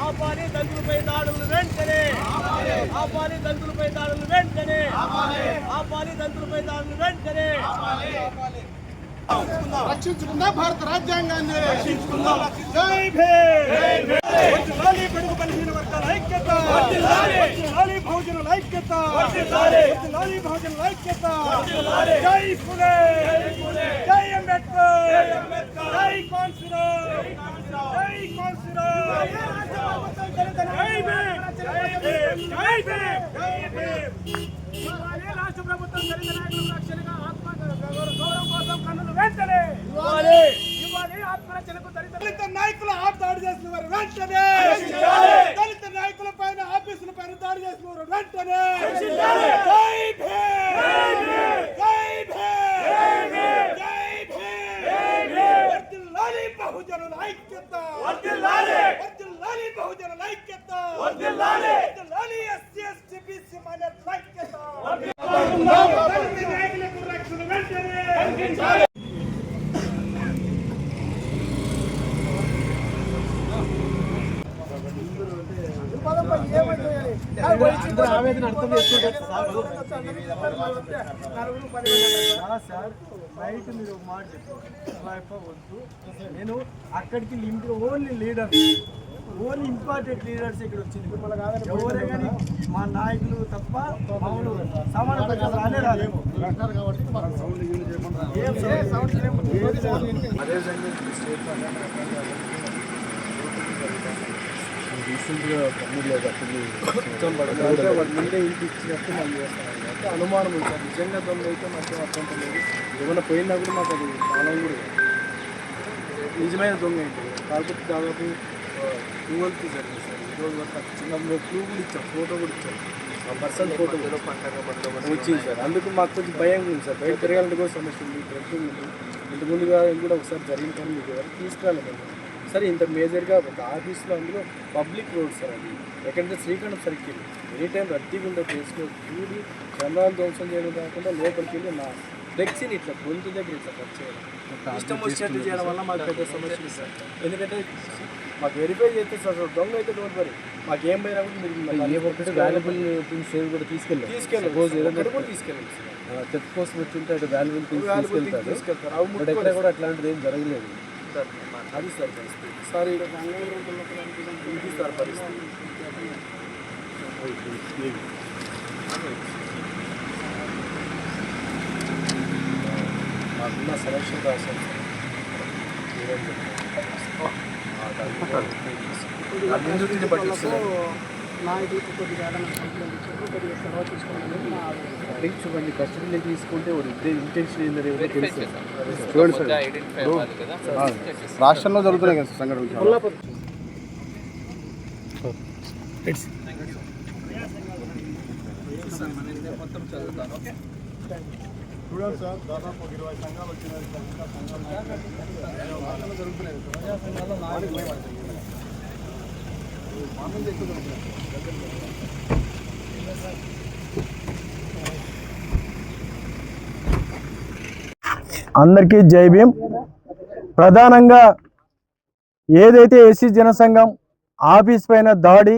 ఆపాలి దళితులపై దాడులు వెంటనే, ఆపాలి దళితులపై దాడులు వెంటనే, ఆపాలి దళితులపై దాడులు వెంటనే. రక్షించుకుందా భారత రాజ్యాంగాన్ని, రక్షించుకుందాం. జై భీమ్. వర్ధిల్లాలి బడుగు బలహీన వర్గాల ఐక్యత, వర్ధిల్లాలి బహుజనుల ఐక్యత, వర్ధిల్లాలి బహుజనుల ఐక్యత. జై ఫులే, జై అంబేద్కర్, జై కాన్స్టిట్యూషన్, జై కాన్స్టిట్యూషన్. జై భీమ్, జై భీమ్, జై భీమ్, జై భీమ్. రాష్ట్ర ప్రభుత్వం దళిత నాయకుల రక్షణగా గౌరవం కోసం కన్నులు వెంటనే ఇవ్వాలి. ఆత్మరక్షణకు దళిత నాయకుల దాడి చేసిన వారు వెంటనే, దళిత నాయకుల పైన ఆఫీసుల పైన దాడి చేసిన వారు వెంటనే. జై భీమ్, జై భీమ్, జై భీమ్. వర్ధిల్లాలి బహుజనుల ఐక్యత, వర్ధిల్లాలి బహుజనుల ఐక్యత, వర్ధిల్లాలి ఎస్సీ ఎస్టీ బీసీ మైనారిటీల ఐక్యత. దళిత నాయకులకు రక్షణ వెంటనే. ఆవేదన అర్థం చేసుకుంటారు సార్. రైట్ మీరు ఒక మాట చెప్పారు వద్దు. నేను అక్కడికి limit only leader, only important leaders ఇక్కడ వచ్చింది. ఎవరే కానీ మా నాయకులు తప్ప మామూలు సామాన్య ప్రజలు రాలే రాలేము. రీసెంట్గా కర్నూలులో వాటి ముందే ఇంటి ఇచ్చినట్టు మనం చేస్తాం. అంటే అనుమానం ఉంది సార్. నిజంగా దొంగ అయితే మాకు అర్థం లేదు. ఏమైనా పోయినా కూడా మాకు అది కాలం కూడా నిజమైన దొంగ ఏంటి. కాకపోతే దాదాపు 12కి జరిగింది సార్. ఈరోజు వరకు చిన్న క్లూ కూడా ఇచ్చాం, ఫోటో కూడా ఇచ్చాం. ఆ పర్సన్ ఫోటో వచ్చింది సార్. అందుకు మాకు కొంచెం భయంగా ఉంది సార్. బయట తిరగాలంటే కూడా సమస్య ఉంది. ట్రెక్కింగ్ ఉంది. ఇంతకుముందుగా కూడా ఒకసారి జరిగిన కానీ మీకు ఎవరు తీసుకురాలేదు సరే. ఇంత మేజర్గా ఒక ఆఫీస్లో అందులో పబ్లిక్ రోడ్ సార్. అది ఎక్కడంటే శ్రీకాంత్ సర్కిల్ ఎనీ టైం రద్దీగా ఉండే ప్లేస్లో చూడి చంద్రాలు ధ్వంసం చేయడం కాకుండా లోపలికి వెళ్ళి నా ఫ్లెక్సీని ఇట్లా గొంతు దగ్గర ఇట్లా కట్ చేయడం, ఇష్టం వచ్చినట్టు చేయడం వల్ల మాకు పెద్ద సమస్య సార్. ఎందుకంటే మాకు వెరిఫై చేస్తే సార్ దొంగ అయితే డోంట్ వరీ, మాకు ఏం పోయినా కూడా మీరు ఏ ఒక్కటి వాల్యుబుల్ థింగ్స్ సేవ్ కూడా తీసుకెళ్ళాలి. కూడా తీసుకెళ్ళాలి సార్. చెక్ కోసం వచ్చింటే అటు వాల్యుబుల్ థింగ్స్ తీసుకెళ్తారు. ఎక్కడ కూడా అట్లాంటిది ఏం జరగలేదు. అది సార్ పరిస్థితి సార్. ఇది సార్ పరిస్థితి. మాకున్న సెలక్షన్ రాశాను నాయకులకు కొద్దిగా చూడండి. కస్టడీలో తీసుకుంటే ఇంటెన్షన్ ఏంటో తెలుసు. రాష్ట్రంలో జరుగుతున్నాయి కదా సంఘటనలు. మొత్తం చదువుతాను. చూడండి సార్, దాదాపు 20 సంఘాలు వచ్చినాయి. జరుగుతున్నాయి అందరికీ జై భీమ్. ప్రధానంగా ఏదైతే ఎస్సీ జనసంఘం ఆఫీస్ పైన దాడి,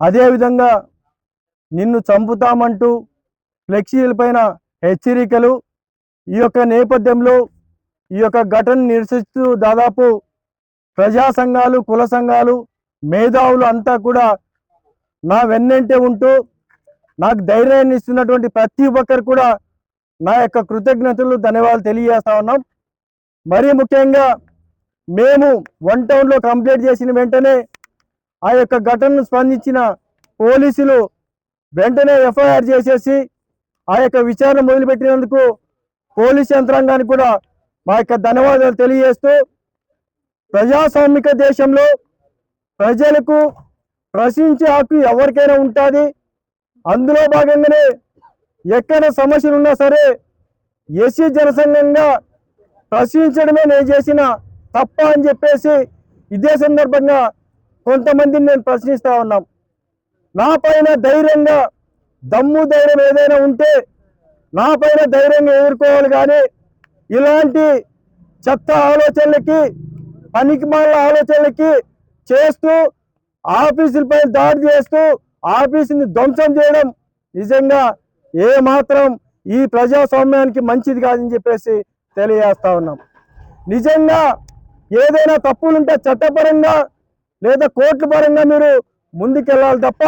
అదేవిధంగా నిన్ను చంపుతామంటూ ఫ్లెక్సీల పైన హెచ్చరికలు, ఈ యొక్క నేపథ్యంలో ఈ యొక్క ఘటన నిరసిస్తూ దాదాపు ప్రజా సంఘాలు, కుల సంఘాలు, మేధావులు అంతా కూడా నా వెన్నంటే ఉంటూ నాకు ధైర్యాన్ని ఇస్తున్నటువంటి ప్రతి ఒక్కరు కూడా నా యొక్క కృతజ్ఞతలు, ధన్యవాదాలు తెలియజేస్తా ఉన్నాం. మరీ ముఖ్యంగా మేము 1 టౌన్లో కంప్లైంట్ చేసిన వెంటనే ఆ యొక్క ఘటనను స్పందించిన పోలీసులు వెంటనే ఎఫ్ఐఆర్ చేసేసి ఆ యొక్క విచారణ మొదలుపెట్టినందుకు పోలీస్ యంత్రాంగానికి కూడా మా యొక్క ధన్యవాదాలు తెలియజేస్తూ, ప్రజాస్వామిక దేశంలో ప్రజలకు ప్రశ్నించే హక్కు ఎవరికైనా ఉంటుంది. అందులో భాగంగానే ఎక్కడ సమస్యలు ఉన్నా సరే ఎస్సీ జనసంఘంగా ప్రశ్నించడమే నేను చేసిన తప్ప అని చెప్పేసి ఇదే సందర్భంగా కొంతమందిని నేను ప్రశ్నిస్తూ ఉన్నాం. నా పైన ధైర్యంగా దమ్ము ధైర్యం ఏదైనా ఉంటే నా పైన ధైర్యంగా ఎదుర్కోవాలి. కానీ ఇలాంటి చెత్త ఆలోచనలకి, పనికిమాల ఆలోచనలకి చేస్తూ ఆఫీసులపై దాడి చేస్తూ ఆఫీసుని ధ్వంసం చేయడం నిజంగా ఏమాత్రం ఈ ప్రజాస్వామ్యానికి మంచిది కాదని చెప్పేసి తెలియజేస్తా ఉన్నాం. నిజంగా ఏదైనా తప్పులుంటే చట్టపరంగా లేదా కోర్టుల పరంగా మీరు ముందుకెళ్ళాలి తప్ప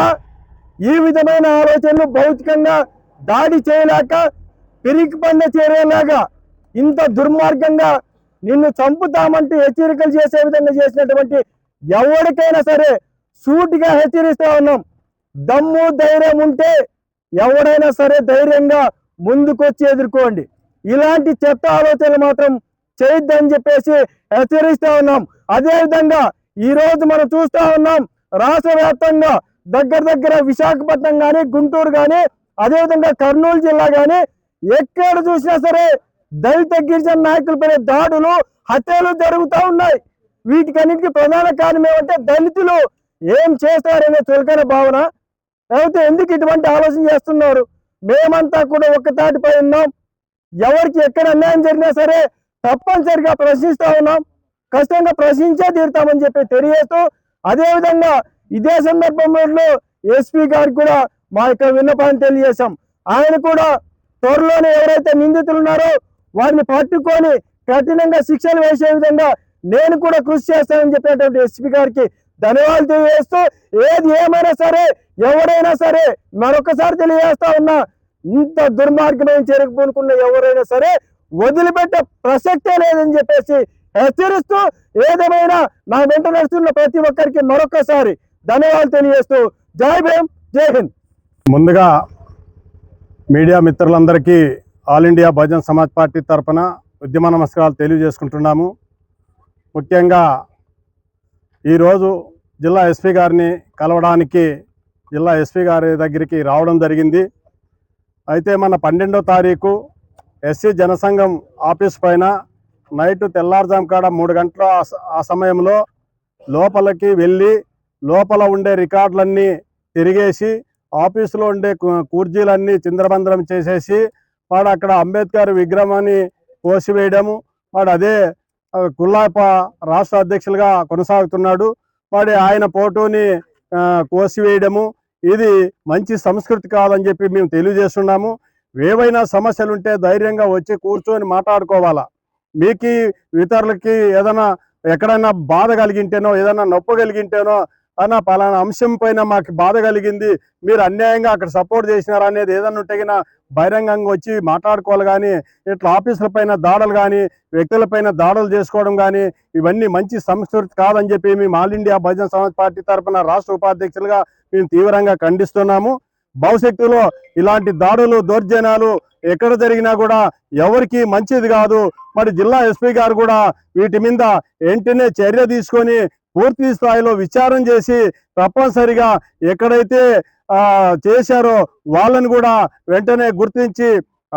ఈ విధమైన ఆలోచనలు భౌతికంగా దాడి చేయలేక పిరికి పంద చేరేలాగా ఇంత దుర్మార్గంగా నిన్ను చంపుతామంటూ హెచ్చరికలు చేసే విధంగా చేసినటువంటి ఎవరికైనా సరే సూటిగా హెచ్చరిస్తా ఉన్నాం. దమ్ము ధైర్యం ఉంటే ఎవడైనా సరే ధైర్యంగా ముందుకొచ్చి ఎదుర్కోండి. ఇలాంటి చెత్త ఆలోచనలు మాత్రం చేయొద్దని చెప్పేసి హెచ్చరిస్తా ఉన్నాం. అదేవిధంగా ఈరోజు మనం చూస్తా ఉన్నాం రాష్ట్ర వ్యాప్తంగా దగ్గర విశాఖపట్నం కానీ, గుంటూరు కానీ, అదేవిధంగా కర్నూలు జిల్లా కానీ ఎక్కడ చూసినా సరే దళిత గిరిజన నాయకులపై దాడులు, హత్యలు జరుగుతూ ఉన్నాయి. వీటికన్నిటికీ ప్రధాన కారణం ఏమంటే దళితులు ఏం చేస్తారనే చులకన భావన. లేకపోతే ఎందుకు ఇటువంటి ఆలోచన చేస్తున్నారు? మేమంతా కూడా ఒక్కతాటిపై ఉన్నాం. ఎవరికి ఎక్కడ అన్యాయం జరిగినా సరే తప్పనిసరిగా ప్రశ్నిస్తా ఉన్నాం. ఖచ్చితంగా ప్రశ్నించే తీరుతామని చెప్పి తెలియజేస్తూ, అదేవిధంగా ఇదే సందర్భంలో ఎస్పీ గారికి కూడా మా యొక్క విన్నపాన్ని తెలియజేశాం. ఆయన కూడా త్వరలోనే ఎవరైతే నిందితులు ఉన్నారో వారిని పట్టుకొని కఠినంగా శిక్షలు వేసే విధంగా నేను కూడా కృషి చేస్తానని చెప్పేటువంటి ఎస్పీ గారికి ధన్యవాదాలు తెలియజేస్తూ, ఏది ఏమైనా సరే ఎవరైనా సరే మరొకసారి తెలియజేస్తా ఉన్నా, ఇంత దుర్మార్గమైన చర్యకు పూనుకున్న ఎవరైనా సరే వదిలిపెట్టే ప్రసక్తే లేదని చెప్పేసి హెచ్చరిస్తూ, ఏదేమైనా నా వెంట నడుస్తున్న ప్రతి ఒక్కరికి మరొకసారి ధన్యవాదాలు తెలియజేస్తూ జై భీమ్, జై హింద్. ముందుగా మీడియా మిత్రులందరికీ all India Bahujan Samaj party తరఫున ఉద్యమ నమస్కారాలు తెలియజేసుకుంటున్నాము. ముఖ్యంగా ఈరోజు జిల్లా ఎస్పీ గారిని కలవడానికి జిల్లా ఎస్పీ గారి దగ్గరికి రావడం జరిగింది. అయితే మన 12వ తారీఖు ఎస్సీ జనసంఘం ఆఫీస్ పైన నైట్ తెల్లారుజాము కాడ 3 గంటల ఆ సమయంలో లోపలికి వెళ్ళి లోపల ఉండే రికార్డులన్నీ తిరిగేసి ఆఫీసులో ఉండే కుర్చీలన్నీ చిందరబందరం చేసేసి వాడు అక్కడ అంబేద్కర్ విగ్రహాన్ని కోసివేయడము, వాడు అదే కుల్లాప రాష్ట్ర అధ్యక్షులుగా కొనసాగుతున్నాడు. వాడి ఆయన ఫోటోని కోసివేయడము ఇది మంచి సంస్కృతి కాదని చెప్పి మేము తెలియజేస్తున్నాము. ఏవైనా సమస్యలు ఉంటే ధైర్యంగా వచ్చి కూర్చొని మాట్లాడుకోవాలా. మీకు ఇతరులకి ఏదైనా ఎక్కడైనా బాధ కలిగింటేనో ఏదైనా నొప్పి కలిగింటేనో అన్న పలానా అంశం పైన మాకు బాధ కలిగింది, మీరు అన్యాయంగా అక్కడ సపోర్ట్ చేసినారా అనేది ఏదైనా ఉంటే బహిరంగంగా వచ్చి మాట్లాడుకోవాలి. కానీ ఇట్లా ఆఫీసుల పైన దాడులు కానీ వ్యక్తులపైన దాడులు చేసుకోవడం కానీ ఇవన్నీ మంచి సంస్కృతి కాదని చెప్పి మేము all India Bahujan Samaj party తరఫున రాష్ట్ర ఉపాధ్యక్షులుగా మేము తీవ్రంగా ఖండిస్తున్నాము. భవిష్యత్తులో ఇలాంటి దాడులు దౌర్జన్యాలు ఎక్కడ జరిగినా కూడా ఎవరికి మంచిది కాదు. మరి జిల్లా ఎస్పీ గారు కూడా వీటి మీద వెంటనే చర్య తీసుకొని పూర్తి స్థాయిలో విచారణ చేసి తప్పనిసరిగా ఎక్కడైతే చేశారో వాళ్ళని కూడా వెంటనే గుర్తించి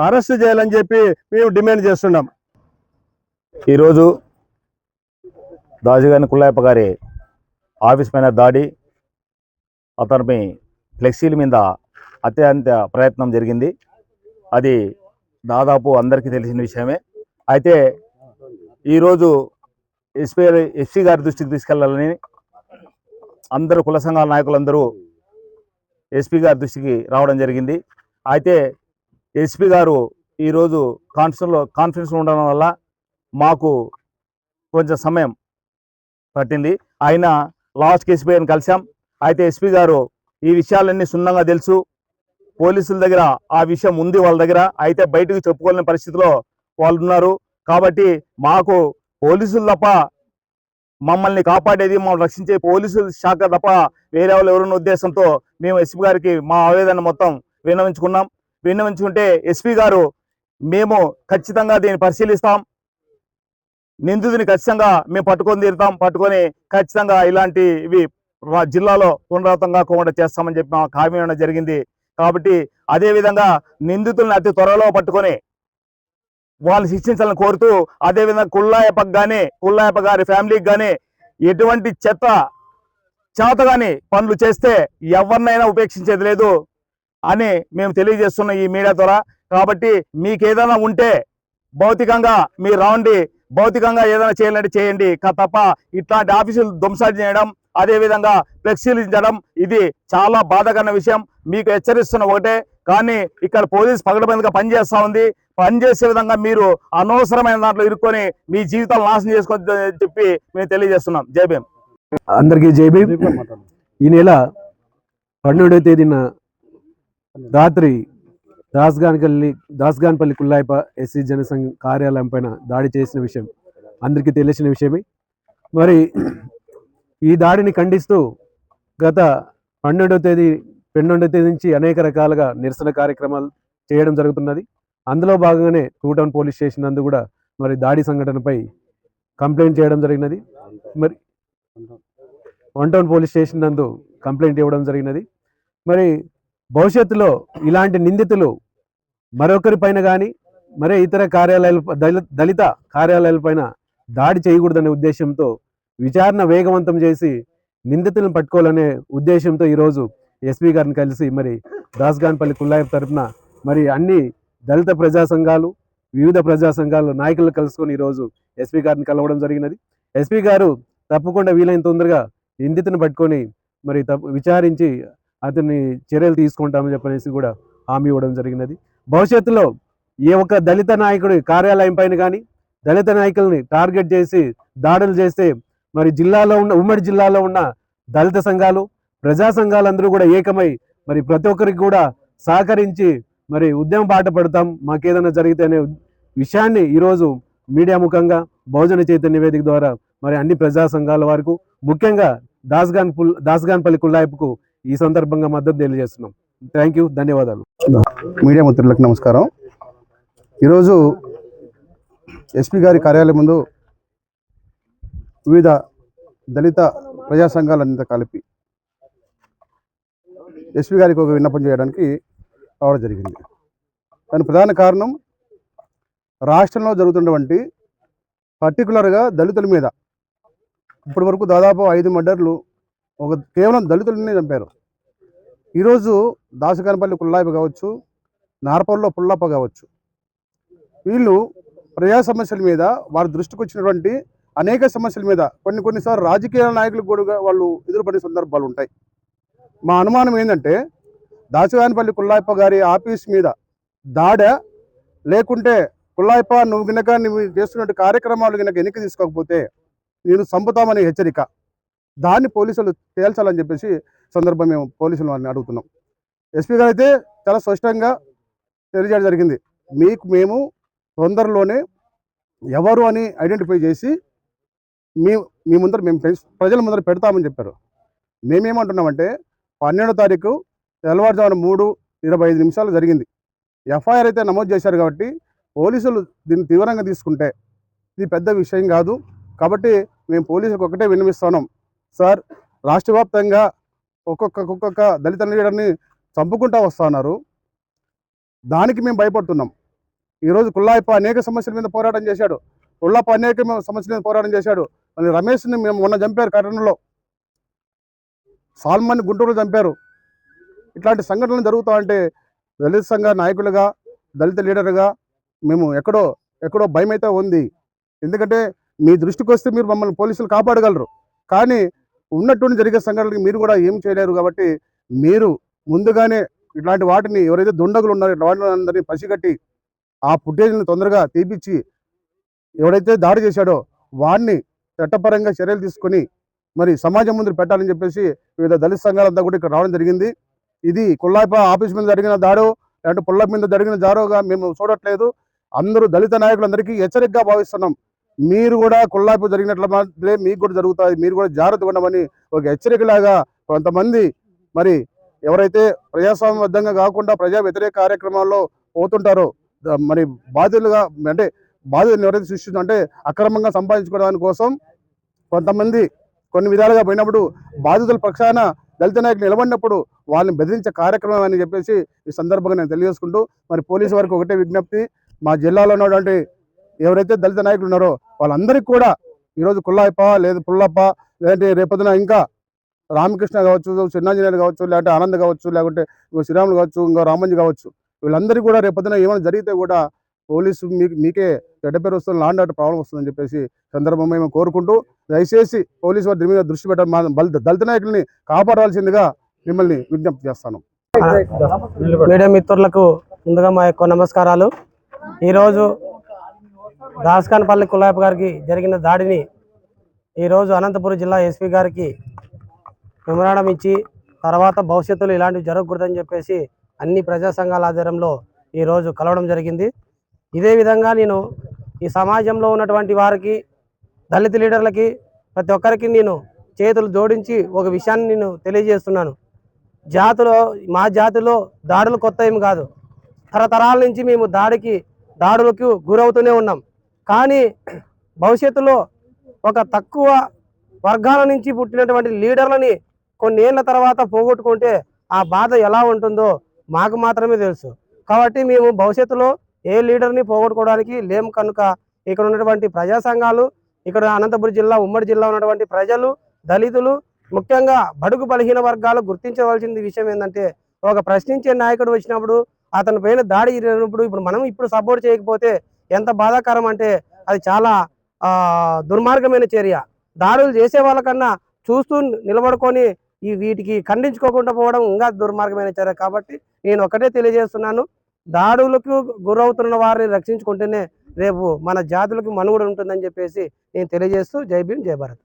అరెస్ట్ చేయాలని చెప్పి మేము డిమాండ్ చేస్తున్నాం. ఈరోజు దాజిగాని కుల్లాయప్ప గారి ఆఫీస్ పైన దాడి, అతని ఫ్లెక్సీల మీద అత్యంత ప్రయత్నం జరిగింది. అది దాదాపు అందరికీ తెలిసిన విషయమే. అయితే ఈరోజు ఎస్పీ గారి దృష్టికి తీసుకెళ్లాలని అందరూ కుల సంఘాల నాయకులందరూ ఎస్పీ గారి దృష్టికి రావడం జరిగింది. అయితే ఎస్పీ గారు ఈరోజు కాన్ఫరెన్స్లో ఉండడం వల్ల మాకు కొంచెం సమయం పట్టింది. ఆయన లాస్ట్కి ఎస్పీ గారిని కలిసాం. అయితే ఎస్పీ గారు ఈ విషయాలన్నీ సున్నంగా తెలుసు, పోలీసుల దగ్గర ఆ విషయం ఉంది వాళ్ళ దగ్గర, అయితే బయటకు చెప్పుకోలేని పరిస్థితిలో వాళ్ళు ఉన్నారు. కాబట్టి మాకు పోలీసులు తప్ప మమ్మల్ని కాపాడేది, మమ్మల్ని రక్షించే పోలీసుల శాఖ తప్ప వేరే వాళ్ళు ఎవరున్న ఉద్దేశంతో మేము ఎస్పీ గారికి మా ఆవేదన మొత్తం విన్నవించుకుంటే ఎస్పీ గారు మేము ఖచ్చితంగా దీన్ని పరిశీలిస్తాం, నిందితుని ఖచ్చితంగా మేము పట్టుకొని ఖచ్చితంగా ఇలాంటివి జిల్లాలో పునరావృతం కాకుండా చేస్తామని చెప్పి మాకు హామీ ఇవ్వడం జరిగింది. కాబట్టి అదేవిధంగా నిందితుల్ని అతి త్వరలో పట్టుకొని వాళ్ళు శిక్షించాలని కోరుతూ, అదేవిధంగా కుల్లాయప్ప గారి ఫ్యామిలీకి కానీ ఎటువంటి చేతగాని పనులు చేస్తే ఎవరినైనా ఉపేక్షించేది లేదు. అని మేము తెలియజేస్తున్నాం ఈ మీడియా ద్వారా. కాబట్టి మీకు ఏదైనా ఉంటే భౌతికంగా మీరు రావండి, భౌతికంగా ఏదైనా చేయాలంటే చేయండి, తప్ప ఇట్లాంటి ఆఫీసులు ధ్వంసం చేయడం, అదేవిధంగా ఫ్లెక్సీలించడం ఇది చాలా బాధాకరమైన విషయం. మీకు హెచ్చరిస్తున్న ఒకటే, కానీ ఇక్కడ పోలీస్ పగడబందిగా పనిచేస్తూ ఉంది. పనిచేసే విధంగా మీరు అనవసరమైన దాంట్లో ఇరుక్కొని మీ జీవితాలు నాశనం చేసుకోవద్దని చెప్పి మేము తెలియజేస్తున్నాం. జై భీమ్. అందరికీ జై భీమ్. ఈ నెల 12వ తేదీన రాత్రి దాస్గాన్పల్లి కుల్లాయిప ఎస్సీ జనసంఘం కార్యాలయం పైన దాడి చేసిన విషయం అందరికీ తెలిసిన విషయమే. మరి ఈ దాడిని ఖండిస్తూ గత 12వ తేదీ నుంచి అనేక రకాలుగా నిరసన కార్యక్రమాలు చేయడం జరుగుతున్నది. అందులో భాగంగానే 2 టౌన్ పోలీస్ స్టేషన్ నందు కూడా మరి దాడి సంఘటనపై కంప్లైంట్ చేయడం జరిగినది. మరి 1 టౌన్ పోలీస్ స్టేషన్ నందు కంప్లైంట్ ఇవ్వడం జరిగినది. మరి భవిష్యత్తులో ఇలాంటి నిందితులు మరొకరిపైన కానీ మరే ఇతర కార్యాలయాల దళిత కార్యాలయాలపైన దాడి చేయకూడదనే ఉద్దేశంతో విచారణ వేగవంతం చేసి నిందితులను పట్టుకోవాలనే ఉద్దేశంతో ఈరోజు ఎస్పీ గారిని కలిసి మరి దాస్గాన్పల్లి కుల్లాయిప తరఫున మరి అన్ని దళిత ప్రజా సంఘాలు, వివిధ ప్రజా సంఘాల నాయకులు కలుసుకొని ఈరోజు ఎస్పీ గారిని కలవడం జరిగినది. ఎస్పీ గారు తప్పకుండా వీలైన తొందరగా నిందితుని పట్టుకొని మరి విచారించి అతన్ని చర్యలు తీసుకుంటామని చెప్పనేసి కూడా హామీ ఇవ్వడం జరిగినది. భవిష్యత్తులో ఏ ఒక్క దళిత నాయకుడి కార్యాలయం పైన కానీ దళిత నాయకుల్ని టార్గెట్ చేసి దాడులు చేస్తే మరి ఉమ్మడి జిల్లాలో ఉన్న దళిత సంఘాలు, ప్రజా సంఘాలందరూ కూడా ఏకమై మరి ప్రతి ఒక్కరికి కూడా సహకరించి మరి ఉద్యమం బాట పడతాం మాకేదైనా జరిగితే అనే విషయాన్ని ఈరోజు మీడియా ముఖంగా బహుజన చైతన్య వేదిక ద్వారా మరి అన్ని ప్రజా సంఘాల వరకు, ముఖ్యంగా దాస్గాన్పల్లి కుల్లాయిపకు ఈ సందర్భంగా మద్దతు తెలియజేస్తున్నాం. థ్యాంక్ యూ, ధన్యవాదాలు. మీడియా మిత్రులకు నమస్కారం. ఈరోజు ఎస్పీ గారి కార్యాలయం ముందు వివిధ దళిత ప్రజా సంఘాలన్నింటితో కలిపి ఎస్పీ గారికి ఒక విన్నపం చేయడానికి రావడం జరిగింది. దాని ప్రధాన కారణం రాష్ట్రంలో జరుగుతున్నటువంటి పర్టికులర్గా దళితుల మీద ఇప్పటి వరకు దాదాపు 5 మర్డర్లు కేవలం దళితులనే చంపారు. ఈరోజు దాస్గాన్పల్లి కుల్లాయిప కావచ్చు, నార్పల్లో పుల్లప్ప కావచ్చు, వీళ్ళు ప్రజా సమస్యల మీద వారి దృష్టికి వచ్చినటువంటి అనేక సమస్యల మీద కొన్నిసార్లు రాజకీయ నాయకులు కూడా వాళ్ళు ఎదురుపడే సందర్భాలు ఉంటాయి. మా అనుమానం ఏంటంటే దాస్గాన్పల్లి కుల్లాయిప గారి ఆఫీస్ మీద దాడ, లేకుంటే కుల్లాయిప నువ్వు చేస్తున్నట్టు కార్యక్రమాలు వెనక్కి తీసుకోకపోతే నేను చంపుతామని హెచ్చరిక, దాన్ని పోలీసులు తేల్చాలని చెప్పేసి సందర్భం మేము పోలీసులు వారిని అడుగుతున్నాం. ఎస్పీ గారు అయితే చాలా స్పష్టంగా తెలియజేయడం జరిగింది, మేము తొందరలోనే ఎవరు అని ఐడెంటిఫై చేసి మీ ముందర మేము ప్రజల ముందర పెడతామని చెప్పారు. మేమేమంటున్నామంటే 12వ తారీఖు తెల్లవారుజామున 3:25 జరిగింది. ఎఫ్ఐఆర్ అయితే నమోదు చేశారు కాబట్టి పోలీసులు దీన్ని తీవ్రంగా తీసుకుంటే ఇది పెద్ద విషయం కాదు. కాబట్టి మేము పోలీసులకు ఒకటే విన్నవిస్తున్నాం, సార్ రాష్ట్ర వ్యాప్తంగా ఒక్కొక్క దళిత లీడర్ని చంపుకుంటూ వస్తున్నారు, దానికి మేము భయపడుతున్నాం. ఈరోజు కుల్లాయిప అనేక సమస్యల మీద పోరాటం చేశాడు, పుల్లప్ప అనేక సమస్యల మీద పోరాటం చేశాడు. మళ్ళీ రమేష్ని మేము మొన్న చంపారు, కర్నూలులో సాల్మన్ గుంటూరులో చంపారు. ఇట్లాంటి సంఘటనలు జరుగుతూ ఉంటే దళిత సంఘ నాయకులుగా, దళిత లీడర్గా మేము ఎక్కడో భయం అయితే ఉంది. ఎందుకంటే మీ దృష్టికి వస్తే మీరు మమ్మల్ని పోలీసులు కాపాడగలరు, కానీ ఉన్నట్టుండి జరిగే సంఘటనలకి మీరు కూడా ఏం చేయలేరు. కాబట్టి మీరు ముందుగానే ఇట్లాంటి వాటిని ఎవరైతే దుండగులు ఉన్నారో ఇట్లా వాటిని పసిగట్టి ఆ ఫుటేజ్ని తొందరగా తీపిచ్చి ఎవరైతే దాడి చేశాడో వాడిని చట్టపరంగా చర్యలు తీసుకొని మరి సమాజం ముందు పెట్టాలని చెప్పేసి వివిధ దళిత సంఘాలంతా కూడా ఇక్కడ రావడం జరిగింది. ఇది కుల్లాయిప ఆఫీస్ మీద జరిగిన దాడో లేదంటే పుల్లప్ప మీద జరిగిన దారోగా మేము చూడట్లేదు. అందరూ దళిత నాయకులందరికీ హెచ్చరికగా భావిస్తున్నాం. మీరు కూడా కుల్లాయిప జరిగినట్ల మాత్రమే మీకు కూడా జరుగుతుంది, మీరు కూడా జాగ్రత్తగా ఉండమని ఒక హెచ్చరికలాగా కొంతమంది మరి ఎవరైతే ప్రజాస్వామ్యబద్ధంగా కాకుండా ప్రజా వ్యతిరేక కార్యక్రమాల్లో పోతుంటారో మరి బాధితులుగా అంటే బాధితులను ఎవరైతే సృష్టించారో అంటే అక్రమంగా సంపాదించుకోవడానికి కోసం కొంతమంది కొన్ని విధాలుగా పోయినప్పుడు బాధితుల పక్షాన దళిత నాయకులు నిలబడినప్పుడు వాళ్ళని బెదిరించే కార్యక్రమం అని చెప్పేసి ఈ సందర్భంగా నేను తెలియజేసుకుంటూ మరి పోలీసు వారికి ఒకటే విజ్ఞప్తి, మా జిల్లాలో ఉన్నటువంటి ఎవరైతే దళిత నాయకులు ఉన్నారో వాళ్ళందరికీ కూడా ఈరోజు కుల్లాయిప లేదా పుల్లప్ప లేదంటే రేపొద్దున ఇంకా రామకృష్ణ కావచ్చు, చిన్నాంజనేయులు కావచ్చు, లేకపోతే ఆనంద్ కావచ్చు, లేకుంటే శ్రీరాములు కావచ్చు, ఇంకా రామంజీ కావచ్చు, వీళ్ళందరికీ కూడా రేపొద్దున ఏమైనా జరిగితే కూడా పోలీసు మీకే చెడ్డ పేరు వస్తుంది, లాండ్ ఆర్డర్ ప్రాబ్లం వస్తుందని చెప్పేసి సందర్భంగా మేము కోరుకుంటూ దయచేసి పోలీసు వారి దీని మీద దృష్టి పెట్టాలి, మా దళిత నాయకుల్ని కాపాడాల్సిందిగా మిమ్మల్ని విజ్ఞప్తి చేస్తాను. మీడియా మిత్రులకు ముందుగా మా యొక్క నమస్కారాలు. ఈరోజు దాస్కాన్పల్లి కులాయప్ గారికి జరిగిన దాడిని ఈరోజు అనంతపురం జిల్లా ఎస్పీ గారికి మెమరాండం ఇచ్చి తర్వాత భవిష్యత్తులో ఇలాంటివి జరగకూడదని చెప్పేసి అన్ని ప్రజా సంఘాల ఆధ్వర్యంలో ఈరోజు కలవడం జరిగింది. ఇదే విధంగా నేను ఈ సమాజంలో ఉన్నటువంటి వారికి, దళిత లీడర్లకి, ప్రతి ఒక్కరికి నేను చేతులు జోడించి ఒక విషయాన్ని నేను తెలియజేస్తున్నాను. మా జాతిలో దాడులు కొత్త ఏమి కాదు. తరతరాల నుంచి మేము దాడులకు గురవుతూనే ఉన్నాం. కానీ భవిష్యత్తులో ఒక తక్కువ వర్గాల నుంచి పుట్టినటువంటి లీడర్లని కొన్ని ఏళ్ల తర్వాత పోగొట్టుకుంటే ఆ బాధ ఎలా ఉంటుందో మాకు మాత్రమే తెలుసు. కాబట్టి మేము భవిష్యత్తులో ఏ లీడర్ని పోగొట్టుకోవడానికి లేము కనుక ఇక్కడ ఉన్నటువంటి ప్రజా సంఘాలు, ఇక్కడ అనంతపురం జిల్లా ఉమ్మడి జిల్లా ఉన్నటువంటి ప్రజలు, దళితులు, ముఖ్యంగా బడుగు బలహీన వర్గాలు గుర్తించవలసిన విషయం ఏంటంటే, ఒక ప్రశ్నించే నాయకుడు వచ్చినప్పుడు అతని పైన దాడి జరిగినప్పుడు మనం సపోర్ట్ చేయకపోతే ఎంత బాధాకరం అంటే అది చాలా దుర్మార్గమైన చర్య. దాడులు చేసే వాళ్ళకన్నా చూస్తూ నిలబడుకొని వీటికి ఖండించుకోకుండా పోవడం ఇంకా దుర్మార్గమైన చర్య. కాబట్టి నేను ఒకటే తెలియజేస్తున్నాను, దాడులకు గురవుతున్న వారిని రక్షించుకుంటేనే రేపు మన జాతులకు మనుగడ ఉంటుందని చెప్పేసి నేను తెలియజేస్తూ జై భీమ్, జై భారత్.